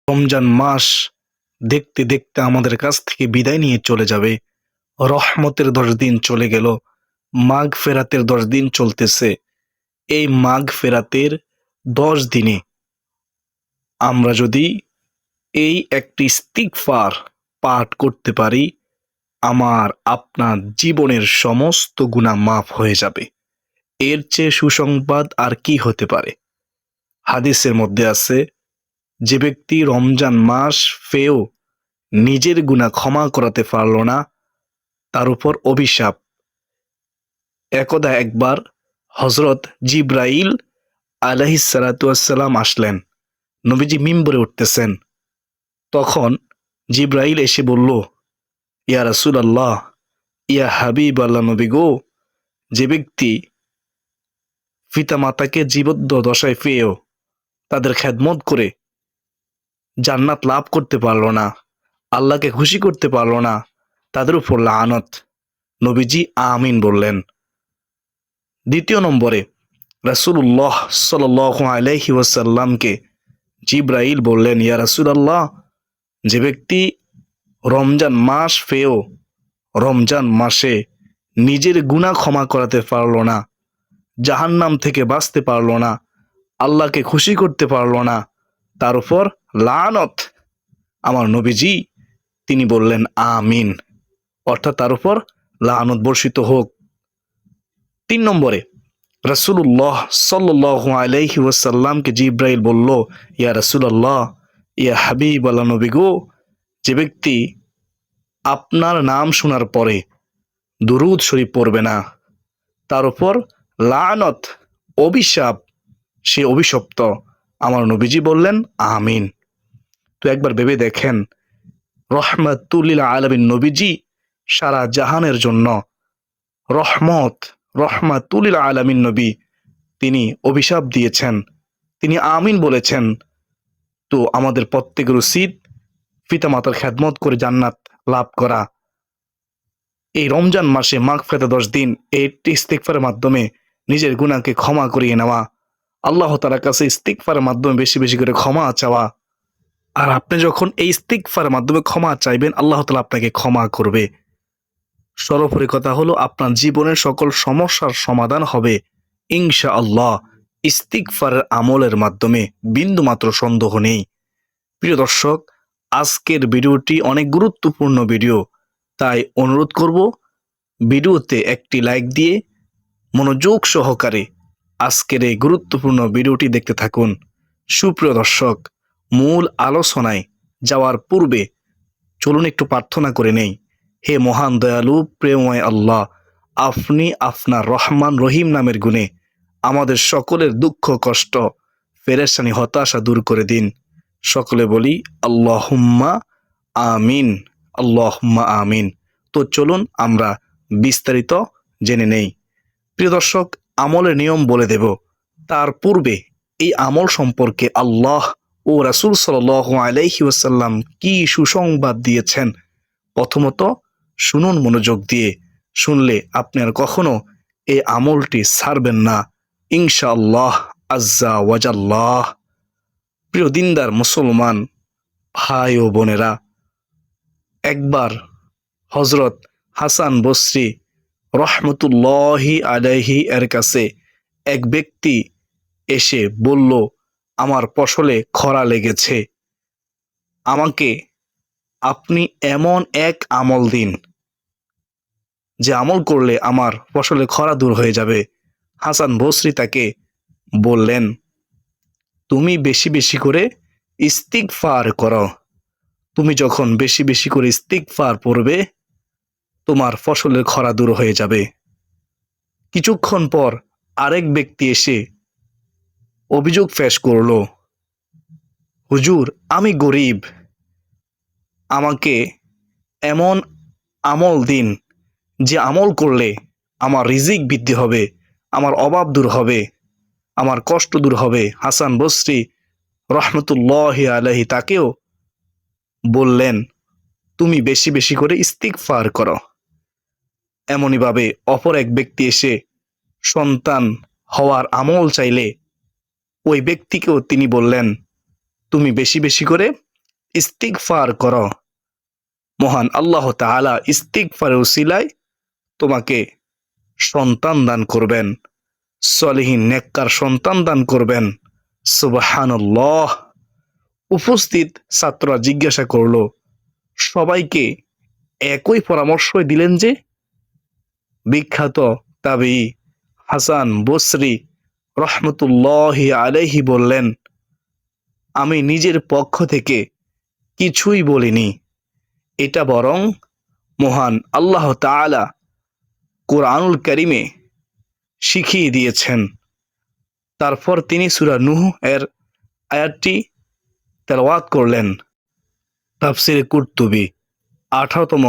রমজান মাস দেখতে দেখতে আমাদের কাছ থেকে বিদায় নিয়ে চলে যাবে। রহমতের 10 দিন চলে গেল, মাগফেরাতের 10 দিন চলতেছে। এই মাগফেরাতের 10 দিনে আমরা যদি এই একটি ইস্তিগফার পাঠ করতে পারি, আমার আপনার জীবনের সমস্ত গুনাহ মাফ হয়ে যাবে। এর চেয়ে সুসংবাদ আর কি হতে পারে? হাদিসের মধ্যে আছে, যে ব্যক্তি রমজান মাস পেয়েও নিজের গুনাহ ক্ষমা করাতে পারল না, তার উপর অভিশাপ। একদা একবার হযরত জিবরাইল আলাইহিস সালাতু ওয়াসসালাম আসলেন। নবীজি মিম্বরে উঠতেছেন। তখন জিবরাইল এসে বলল, ইয়া রাসূলুল্লাহ, ইয়া হাবিব আল্লাহ নবী গো, যে ব্যক্তি পিতামাতাকে জীবদ্দ দশায় পেয়েও তাদের খেদমত করে জান্নাত লাভ করতে পারল না, আল্লাহকে খুশি করতে পারল না, তাদের উপর লানত। নবীজি আমিন বললেন। দ্বিতীয় নম্বরে রাসূলুল্লাহ সাল্লাল্লাহু আলাইহি ওয়াসাল্লামকে জিবরাইল বললেন, ইয়া রাসূলুল্লাহ, যে ব্যক্তি রমজান মাস পেয়েও রমজান মাসে নিজের গুনাহ ক্ষমা করাতে পারল না, জাহান্নাম থেকে বাঁচতে পারল না, আল্লাহকে খুশি করতে পারল না, তার উপর লানত। আমার নবীজি তিনি বললেন আমিন, অর্থাৎ তার উপর লানত বর্ষিত হোক। 3 নম্বরে রাসূলুল্লাহ সাল্লাল্লাহু আলাইহি ওয়াসাল্লামকে জিবরাইল বলল, ইয়া রাসূলুল্লাহ, ইয়া হাবিব আল্লাহ নবী গো, যে ব্যক্তি আপনার নাম শোনার পরে দুরূদ শরীফ পড়বে না, তার উপর লানত, অভিশাপ, সে অভিশপ্ত। আমার নবীজি বললেন আমিন। তো একবার ভেবে দেখেন, রহমাতুল লিল আলামিন নবীজি সারা জাহানের জন্য রহমত, রহমাতুল লিল আলামিন নবী, তিনি অভিশাপ দিয়েছেন, তিনি আমিন বলেছেন। তো আমাদের প্রত্যেকের উচিত পিতামাতার খেদমত করে জান্নাত লাভ করা। এই রমজান মাসে মাগফিরাতের 10 দিন এই ইস্তিগফারের মাধ্যমে নিজের গুনাহকে ক্ষমা করিয়ে নেওয়া, আল্লাহ তাআলার কাছে ইস্তিগফারের মাধ্যমে বেশি বেশি করে ক্ষমা চাওয়া। আর আপনি যখন এই ইস্তিগফারের মাধ্যমে ক্ষমা চাইবেন, আল্লাহ তাআলা আপনাকে ক্ষমা করবে। সর্বোপরি কথা হলো, আপনার জীবনের সকল সমস্যার সমাধান হবে ইনশাআল্লাহ ইস্তিগফারের আমলের মাধ্যমে, বিন্দুমাত্র সন্দেহ নেই। প্রিয় দর্শক, আজকের ভিডিওটি অনেক গুরুত্বপূর্ণ ভিডিও, তাই অনুরোধ করব ভিডিওতে একটি লাইক দিয়ে মনোযোগ সহকারে আজকের এই গুরুত্বপূর্ণ ভিডিওটি দেখতে থাকুন। সুপ্রিয় দর্শক, মূল আলোচনায় যাওয়ার পূর্বে চলুন একটু প্রার্থনা করে নেই। হে মহান দয়ালু প্রেমময় আল্লাহ, আপনি আপনার রহমান রহিম নামের গুণে আমাদের সকলের দুঃখ কষ্ট, পেরেশানি, হতাশা দূর করে দিন। সকলে বলি আল্লাহুম্মা আমিন, আল্লাহুম্মা আমিন। তো চলুন আমরা বিস্তারিত জেনে নেই। প্রিয় দর্শক, আমলের নিয়ম বলে দেব, তার পূর্বে এই আমল সম্পর্কে আল্লাহ ও রাসূল সাল্লাল্লাহু আলাইহি ওয়াসাল্লাম কি সুসংবাদ দিয়েছেন, প্রথমত শুনুন মনোযোগ দিয়ে। শুনলে আপনি আর কখনো এই আমলটি ছাড়বেন না ইনশাআল্লাহ আজ্জা ওয়াজাল্লাহ। প্রিয় দিনদার মুসলমান ভাই ও বোনেরা, একবার হযরত হাসান বসরি রহমতুল্লাহি আলাইহি এর কাছে এক ব্যক্তি এসে বলল, আমার ফসলে খরা লেগেছে, আমাকে আপনি এমন এক আমল দিন যে আমল করলে আমার ফসলে খরা দূর হয়ে যাবে। হাসান বসরি তাকে বললেন, তুমি বেশি বেশি করে ইস্তিগফার করো। তুমি যখন বেশি বেশি করে ইস্তিগফার পড়বে, তোমার ফসলের খরা দূর হয়ে যাবে। কিছুক্ষণ পর আরেক ব্যক্তি এসে অভিযোগ পেশ করলো, হুজুর, আমি গরিব, আমাকে এমন আমল দিন যে আমল করলে আমার রিজিক বৃদ্ধি হবে, আমার অভাব দূর হবে, আমার কষ্ট দূর হবে। হাসান বসরি রহমতুল্লাহি আলাইহি তাকেও বললেন, তুমি বেশি বেশি করে ইস্তিগফার করো। এমনইভাবে অপর এক ব্যক্তি এসে সন্তান হওয়ার আমল চাইলে ওই ব্যক্তিকেও তিনি বললেন, তুমি বেশি বেশি করে ইস্তিগফার করো, মহান আল্লাহ তাআলা ইস্তিগফারের উসিলায় তোমাকে সন্তান দান করবেন, সলিহিন নেককার সন্তান দান করবেন। সুবহানাল্লাহ। উপস্থিত ছাত্ররা জিজ্ঞাসা করলো, সবাইকে একই পরামর্শই দিলেন যে? বিখ্যাত তাবী হাসান বসরি রহমতুল্লাহি আলাইহি বললেন, আমি নিজের পক্ষ থেকে কিছুই বলিনি, এটা বরং মহান আল্লাহ তাআলা কুরআনুল কারীমে শিখিয়ে দিয়েছেন। তারপর তিনি সূরা নূহ এর আয়াতটি তেলাওয়াত করলেন। তাফসিরে কুরতুবী 18তম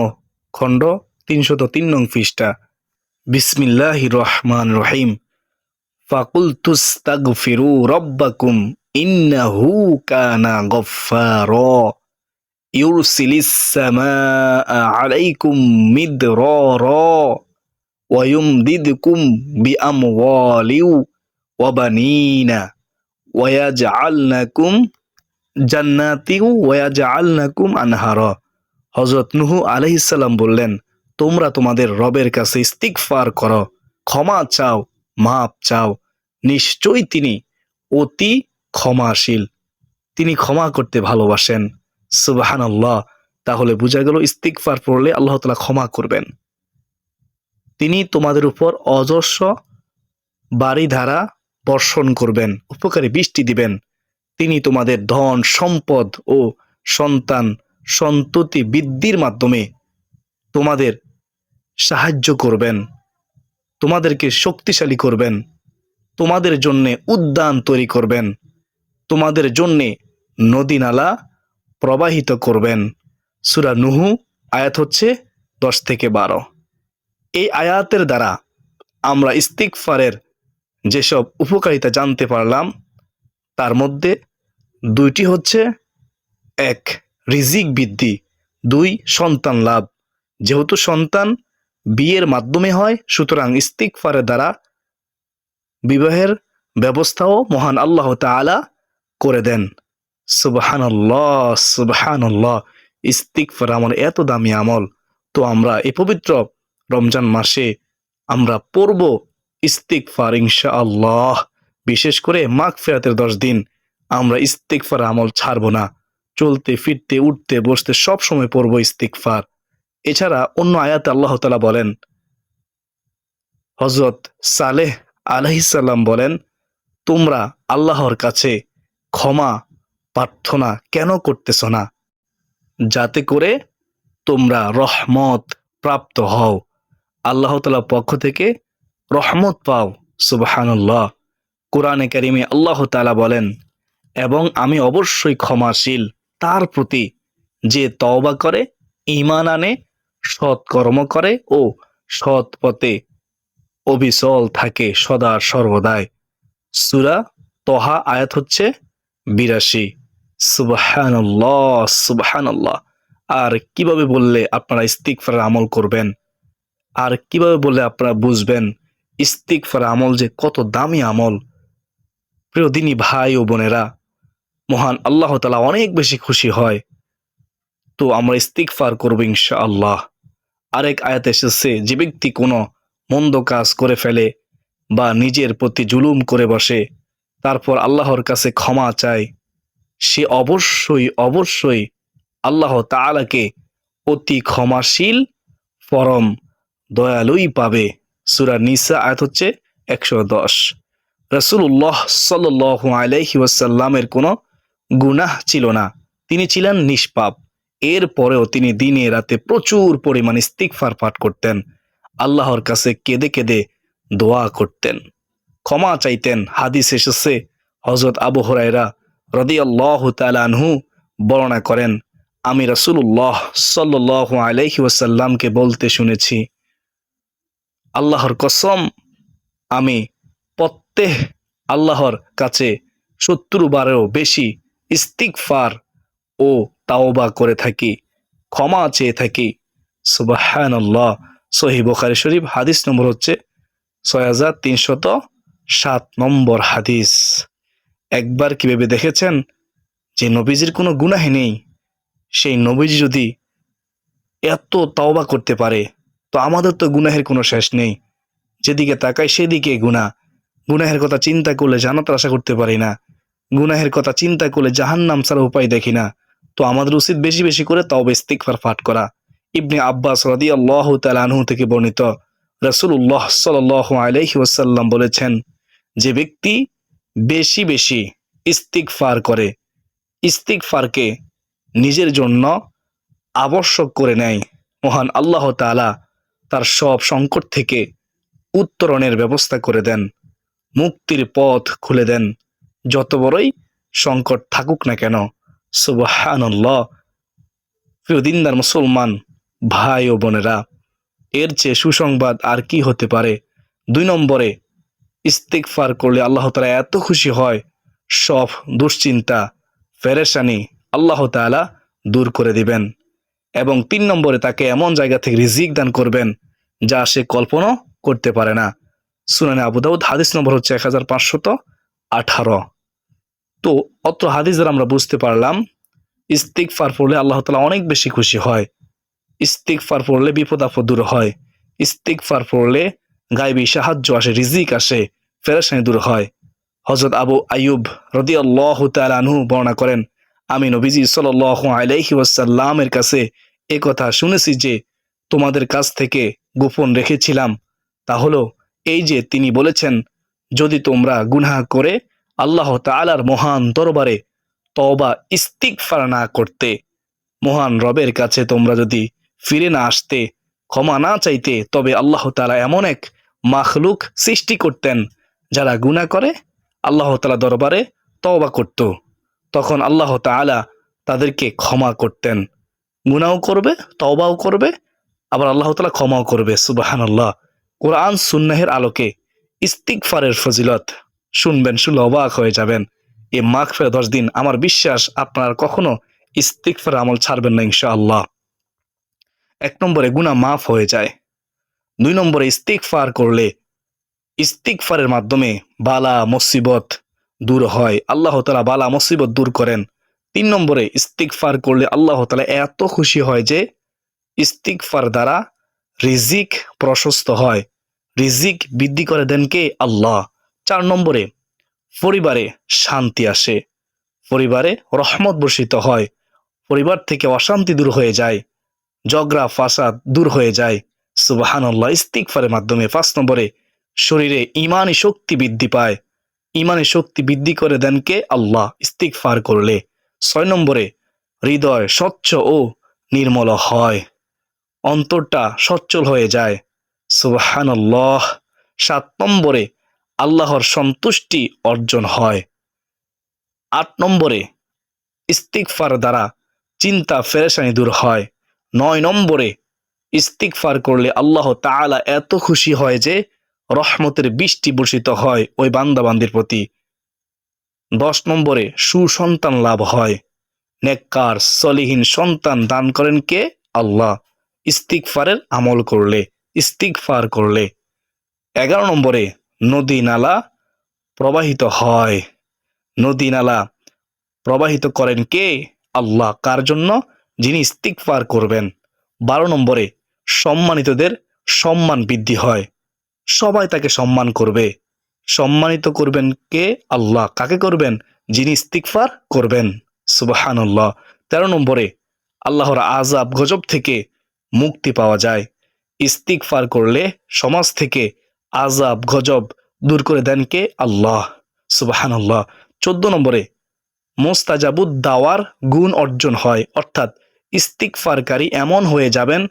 খণ্ড 303 নং পৃষ্ঠা। বিসমিল্লাহির রহমানির রহিম। ফাকুলতুস্তাগফিরু রাব্বাকুম ইন্নাহু কানা গফফারা ইউরসিলিস সামাআ আলাইকুম মিদরারা ওয়া ইউমদিদকুম বিআমওয়ালিন ওয়া বানিনা ওয়া ইয়াজআলনাকুম জান্নাতিন ওয়া ইয়াজআলনাকুম আনহারা। হযরত নূহ আলাইহিস সালাম বললেন, তোমরা তোমাদের রবের কাছে ইস্তিগফার করো, ক্ষমা চাও, মাপ চাও, নিশ্চয়ই তিনি অতি ক্ষমাশীল, তিনি ক্ষমা করতে ভালোবাসেন। সুবহানাল্লাহ। তাহলে বোঝা গেল ইস্তিগফার পড়লে আল্লাহ তাআলা ক্ষমা করবেন। তিনি তোমাদের উপর অজস্র বারিধারা বর্ষণ করবেন, উপকারী বৃষ্টি দিবেন। তিনি তোমাদের ধন সম্পদ ও সন্তান সন্ততি বৃদ্ধির মাধ্যমে তোমাদের সাহায্য করবেন, তোমাদেরকে শক্তিশালী করবেন, তোমাদের জন্যে উদ্যান তৈরি করবেন, তোমাদের জন্যে নদী নালা প্রবাহিত করবেন। সূরা নূহ আয়াত হচ্ছে 10 থেকে 12। এই আয়াতের দ্বারা আমরা ইস্তিগফারের যেসব উপকারিতা জানতে পারলাম, তার মধ্যে 2টি হচ্ছে, 1 রিজিক বৃদ্ধি, 2 সন্তান লাভ। যেহেতু সন্তান বিয়ের মাধ্যমে হয়, সুতরাং ইস্তিগফারের দ্বারা বিবাহের ব্যবস্থাও মহান আল্লাহ তাআলা করে দেন। সুবহানাল্লাহ, সুবহানাল্লাহ। ইস্তিগফার আমল এত দামি আমল, তো আমরা এই পবিত্র রমজান মাসে আমরা পড়ব ইস্তিগফার ইনশাআল্লাহ। বিশেষ করে মাগফিরাতের 10 দিন আমরা ইস্তিগফার আমল ছাড়ব না। চলতে ফিরতে উঠতে বসতে সব সময় পড়ব ইস্তিগফার। এছাড়া অন্য আয়াতে আল্লাহ তাআলা বলেন, হযরত সালেহ আলাইহিস সালাম বলেন, তোমরা আল্লাহর কাছে ক্ষমা প্রার্থনা কেন করতেছ না, যাতে করে তোমরা রহমত প্রাপ্ত হও, আল্লাহ তাআলার পক্ষ থেকে রহমত পাও। সুবহানাল্লাহ। কোরআনে কারিমে আল্লাহ তাআলা বলেন, এবং আমি অবশ্যই ক্ষমাশীল তার প্রতি যে তওবা করে, ঈমান আনে, সৎ কর্ম করে ও সৎ পথে অবিচল থাকে সদা সর্বদাই। সূরা তহা আয়াত হচ্ছে 82। সুবহানাল্লাহ, সুবহানাল্লাহ। আর কিভাবে বললে আপনারা ইস্তিগফারের আমল করবেন, আর কিভাবে বললে আপনারা বুঝবেন ইস্তিগফার আমল যে কত দামি আমল। প্রিয় দিনী ভাই ও বোনেরা, মহান আল্লাহ তাআলা অনেক বেশি খুশি হয়, তো আমরা ইস্তিগফার করব ইনশাআল্লাহ। আরেক আয়াতে এসেছে, যে ব্যক্তি কোনো মন্দ কাজ করে ফেলে বা নিজের প্রতি জুলুম করে বসে, তারপর আল্লাহর কাছে ক্ষমা চায়, সে অবশ্যই অবশ্যই আল্লাহ তাআলাকে অতি ক্ষমাশীল পরম দয়ালুই পাবে। সূরা নিসা আয়াত হচ্ছে 110। রাসূলুল্লাহ সাল্লাল্লাহু আলাইহি ওয়াসাল্লামের কোনো গুনাহ ছিল না, তিনি ছিলেন নিষ্পাপ। এরপরেও তিনি দিনে রাতে প্রচুর পরিমাণ ইস্তিগফার পাঠ করতেন, আল্লাহর কাছে কেঁদে কেঁদে দোয়া করতেন, ক্ষমা চাইতেন। হাদিস এসেছে, হযরত আবু হুরায়রা রাদিয়াল্লাহু তাআলা আনহু বর্ণনা করেন, আমি রাসূলুল্লাহ সাল্লাল্লাহু আলাইহি ওয়াসাল্লামকে বলতে শুনেছি, আল্লাহর কসম, আমি প্রত্যেক আল্লাহর কাছে 70 বারেও বেশি ইস্তিগফার ও তাওবা করে থাকি, ক্ষমা চেয়ে থাকি। সুবহানাল্লাহ। সহিহ বুখারী শরীফ হাদিস নম্বর হচ্ছে 6307 নম্বর হাদিস। একবার কি ভেবে দেখেছেন যে নবীজির কোনো গুনাহ নেই, সেই নবীজি যদি এত তওবা করতে পারে, তো আমাদের তো গুনাহের কোনো শেষ নেই। যেদিকে তাকাই সেদিকে গুনাহ। গুনাহের কথা চিন্তা করলে জান্নাতের আশা করতে পারি না, গুনাহের কথা চিন্তা করলে জাহান্নাম ছাড়া উপায় দেখি না। তো আমাদের উচিত বেশি বেশি করে তওবা ইস্তিগফার পাঠ করা। ইবনে আব্বাস রাদিয়াল্লাহু তাআলা আনহু থেকে বর্ণিত, রাসূলুল্লাহ সাল্লাল্লাহু আলাইহি ওয়াসাল্লাম বলেছেন, যে ব্যক্তি বেশি বেশি ইস্তিগফার করে, ইস্তিগফারকে নিজের জন্য আবশ্যক করে নেয়, মহান আল্লাহ তাআলা তার সব সংকট থেকে উত্তরণের ব্যবস্থা করে দেন, মুক্তির পথ খুলে দেন, যত বড়ই সংকট থাকুক না কেন। সুবহানাল্লাহ। প্রিয় দিনদার মুসলমান ভাই ও বোনেরা, এর চেয়ে সুসংবাদ আর কি হতে পারে। 2 নম্বরে, ইস্তিগফার করলে আল্লাহ তাআলা এত খুশি হয়, সব দুশ্চিন্তা পেরেশানি আল্লাহ তাআলা দূর করে দিবেন। এবং 3 নম্বরে, তাকে এমন জায়গা থেকে রিজিক দান করবেন যা সে কল্পনা করতে পারে না। সুনানে আবু দাউদ, হাদিস নম্বর হচ্ছে 1518। তো অত্র হাদিস দ্বারা আমরা বুঝতে পারলাম, ইস্তিগফার পড়লে আল্লাহ তাআলা অনেক বেশি খুশি হয়, ইস্তিগফার পড়লে বিপদ আপদ দূর হয়, ইস্তিগফার পড়লে গায়বী সাহায্য আসে, রিজিক আসে, পেরেশানি দূর হয়। হযরত আবু আইয়ুব রাদিয়াল্লাহু তাআলা আনহু বর্ণনা করেন, আমি নবীজি সাল্লাল্লাহু আলাইহি ওয়াসাল্লামের কাছে এ কথা শুনেছি যে তোমাদের কাছ থেকে গোপন রেখেছিলাম, তা হলো এই যে তিনি বলেছেন, যদি তোমরা গুনাহ করে আল্লাহ তাআলার মহান দরবারে তওবা ইস্তিগফার না করতে, মহান রবের কাছে তোমরা যদি ফিরে না আসতে, ক্ষমা না চাইতে, তবে আল্লাহ তাআলা এমন এক মাখলুক সৃষ্টি করতেন যারা গুনাহ করে আল্লাহ তাআলা দরবারে তওবা করত, তখন আল্লাহ তাআলা তাদেরকে ক্ষমা করতেন। গুনাহও করবে, তওবাও করবে, আবার আল্লাহ তাআলা ক্ষমাও করবে। সুবহানাল্লাহ। কোরআন সুন্নাহের আলোকে ইস্তিগফারের ফজিলত শুনবেন, শুনলে অবাক হয়ে যাবেন। এই মাগফিরাত 10 দিন, আমার বিশ্বাস আপনার কখনো ইস্তিগফার আমল ছাড়বেন না ইনশাআল্লাহ। 1 নম্বরে গুনাহ মাফ হয়ে যায়। 2 নম্বরে, ইস্তিগফার করলে, ইস্তিগফারের মাধ্যমে বালা মুসিবত দূর হয়, আল্লাহ তাআলা বালা মুসিবত দূর করেন। 3 নম্বরে, ইস্তিগফার করলে আল্লাহ তাআলা এত খুশি হয় যে ইস্তিগফার দ্বারা রিজিক প্রশস্ত হয়, রিজিক বৃদ্ধি করে দেন কে? আল্লাহ। 4 নম্বরে, পরিবারে শান্তি আসে, পরিবারে রহমত বর্ষিত হয়, পরিবার থেকে অশান্তি দূর হয়ে যায়, ঝগড়া ফাসাদ দূর হয়ে যায়। সুবহানাল্লাহ, ইস্তিগফারের মাধ্যমে। 5 নম্বরে, শরীরে ঈমানি শক্তি বৃদ্ধি পায়, ঈমানি শক্তি বৃদ্ধি করে দেন কে? আল্লাহ, ইস্তিগফার করলে। 6 নম্বরে, হৃদয় স্বচ্ছ ও নির্মল হয়, অন্তরটা সচ্ছল হয়ে যায়। সুবহানাল্লাহ। 7 নম্বরে, আল্লাহর সন্তুষ্টি অর্জন হয়। 8 নম্বরে, ইস্তিগফার দ্বারা চিন্তা পেরেশানি দূর হয়। 9 নম্বরে, ইস্তিগফার করলে আল্লাহ তাআলা এত খুশি হয় যে রহমতের বৃষ্টি বর্ষিত হয় ওই বান্দাবান্দির প্রতি। 10 নম্বরে, সুসন্তান লাভ হয়, নেককার সলিহিন সন্তান দান করেন কে? আল্লাহ, ইস্তিগফারের আমল করলে, ইস্তিগফার করলে। 11 নম্বরে, নদী নালা প্রবাহিত হয়, নদী নালা প্রবাহিত করেন কে? আল্লাহ। কার জন্য? যিনি ইস্তিগফার করবেন। 12 নম্বরে, সম্মানিতদের সম্মান বৃদ্ধি হয়, সবাই তাকে সম্মান করবে, সম্মানিত করবেন কে? আল্লাহ। কাকে করবেন? যিনি ইস্তিগফার করবেন। সুবহানাল্লাহ। 13 নম্বরে, আল্লাহর আযাব গজব থেকে মুক্তি পাওয়া যায়, ইস্তিগফার করলে সমাজ থেকে আযাব গজব দূর করে দেন কে? আল্লাহ। সুবহানাল্লাহ। 14 নম্বরে, মুস্তাজাবুদ দাওয়ার গুণ অর্জন হয়, অর্থাৎ ইস্তিগফারকারী এমন হয়ে যাবেন,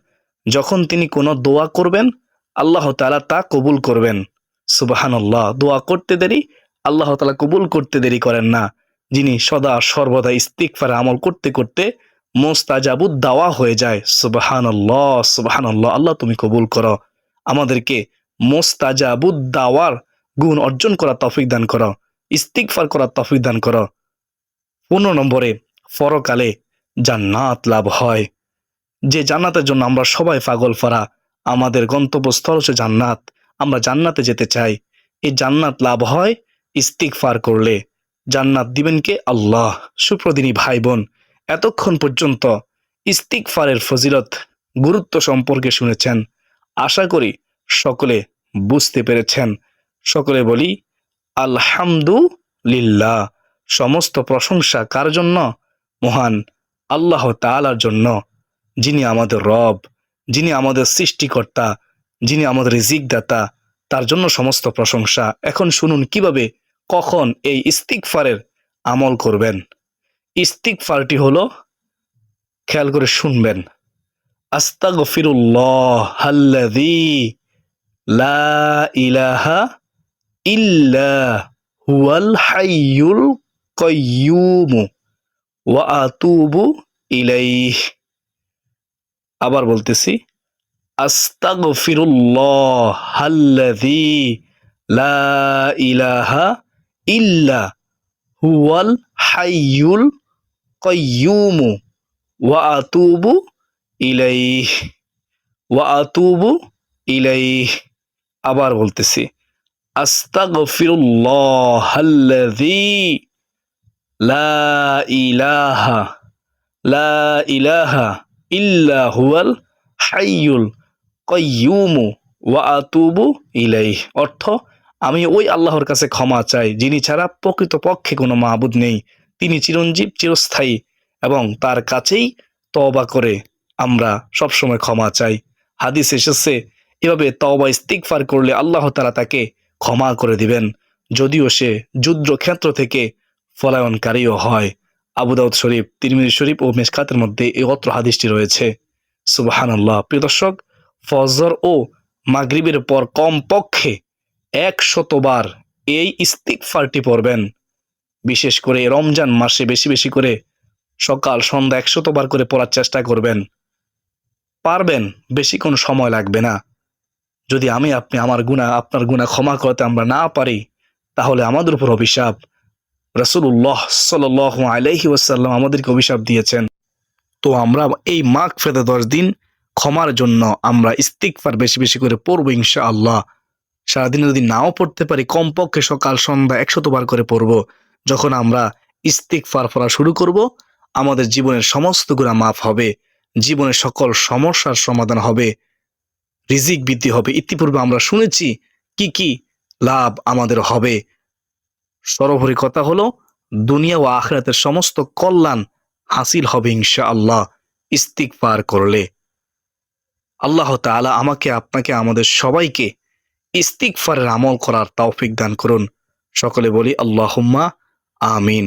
যখন তিনি কোনো দোয়া করবেন আল্লাহ তাআলা তা কবুল করবেন। সুবহানাল্লাহ। দোয়া করতে দেরি, আল্লাহ তাআলা কবুল করতে দেরি করেন না। যিনি সদা সর্বদা ইস্তিগফার আমল করতে করতে মুস্তাজাবুদ দাওয়া হয়ে যায়। সুবহানাল্লাহ, সুবহানাল্লাহ। আল্লাহ তুমি কবুল করো, আমাদেরকে মুস্তাজাবুদ দাওয়ার গুণ অর্জন করার তৌফিক দান করো, ইস্তিগফার করার তৌফিক দান করো। 15 নম্বরে, পরকালে জান্নাত লাভ হয়, যে জান্নাতের জন্য আমরা সবাই পাগল ফারা, আমাদের গন্তব্যস্থল হচ্ছে জান্নাত, আমরা জান্নাতে যেতে চাই। এই জান্নাত লাভ হয় ইস্তিগফার করলে। জান্নাত দিবেন কে? আল্লাহ। সুপ্রদিনী ভাই বোন, এতক্ষণ পর্যন্ত ইস্তিগফারের ফজিলত গুরুত্ব সম্পর্কে শুনেছেন। আশা করি সকলে বুঝতে পেরেছেন। সকলে বলি আলহামদুলিল্লাহ। সমস্ত প্রশংসা কার জন্য? মহান আল্লাহ তাআলার জন্য, যিনি আমাদের রব, যিনি আমাদের সৃষ্টিকর্তা, যিনি আমাদের রিজিক দাতা, তার জন্য সমস্ত প্রশংসা। এখন শুনুন কিভাবে কখন এই ইস্তিগফারের আমল করবেন। ইস্তিগফারটি হলো, খেয়াল করে শুনবেন, আস্তাগফিরুল্লাহাল্লাযী লা ইলাহা ইল্লা হুয়াল হাইয়ুল কাইয়্যুম ওয়া আতুবু ইলাইহি। আবার বলতেছি, আস্তাগফিরুল্লাহাল্লাযী লা ইলাহা ইল্লা হুয়াল হাইয়ুল কাইয়্যুম ওয়া আতুবু ইলাইহি ওয়া আতুবু ইলাইহি। আবার বলতেছি, আস্তাগফিরুল্লাহাল্লাযী লা ইলাহা লা ইলাহা ইল্লা হুয়াল হাইয়ুল কাইয়্যুম ওয়া আতুবু ইলাইহি। অর্থ, আমি ওই আল্লাহর কাছে ক্ষমা চাই যিনি ছাড়া প্রকৃতপক্ষে কোনো মাবুদ নেই, তিনি চিরঞ্জীব, চিরস্থায়ী, এবং তার কাছেই তওবা করে আমরা সবসময় ক্ষমা চাই। হাদিস এসেছে এভাবে তওবা ইস্তিগফার করলে আল্লাহ তাআলা তাকে ক্ষমা করে দিবেন, যদিও সে যুদ্ধক্ষেত্র থেকে পলায়নকারীও হয়। আবু দাউদ শরীফ, তিরমিজি শরীফ ও মিশকাতের মধ্যে এই অত্র হাদিসটি রয়েছে। সুবহানাল্লাহ। প্রিয় দর্শক, ফজর ও মাগরিবের পর কমপক্ষে 100 বার এই ইস্তিগফারটি পড়বেন। বিশেষ করে রমজান মাসে বেশি বেশি করে সকাল সন্ধ্যা 100 বার করে পড়ার চেষ্টা করবেন। পারবেন, বেশি কোনো সময় লাগবে না। যদি আপনি আপনার গুনাহ ক্ষমা করতে আমরা না পারি, তাহলে আমাদের উপর অভিশাপ। রাসূলুল্লাহ সাল্লাল্লাহু আলাইহি ওয়াসাল্লাম আমাদেরকে অভিশাপ দিয়েছেন। তো আমরা এই মাগফিরাতে 10 দিন ক্ষমার জন্য আমরা ইস্তিগফার বেশি বেশি করে পড়বো ইনশাআল্লাহ। সারাদিনে যদি নাও পড়তে পারি, কমপক্ষে সকাল সন্ধ্যা 100 বার করে পড়বো। যখন আমরা ইস্তিগফার পড়া শুরু করব, আমাদের জীবনের সমস্ত গুনাহ মাফ হবে, জীবনের সকল সমস্যার সমাধান হবে, রিজিক বৃদ্ধি হবে। ইতিপূর্বে আমরা শুনেছি কি কি লাভ আমাদের হবে। সর্বোপরি কথা হলো, দুনিয়া ও আখিরাতের সমস্ত কল্যাণ হাসিল হবে ইনশাআল্লাহ ইস্তিগফার করলে। আল্লাহ তাআলা আমাকে, আপনাকে, আমাদের সবাইকে ইস্তিগফারের আমল করার তৌফিক দান করুন। সকলে বলি আল্লাহুম্মা আমিন।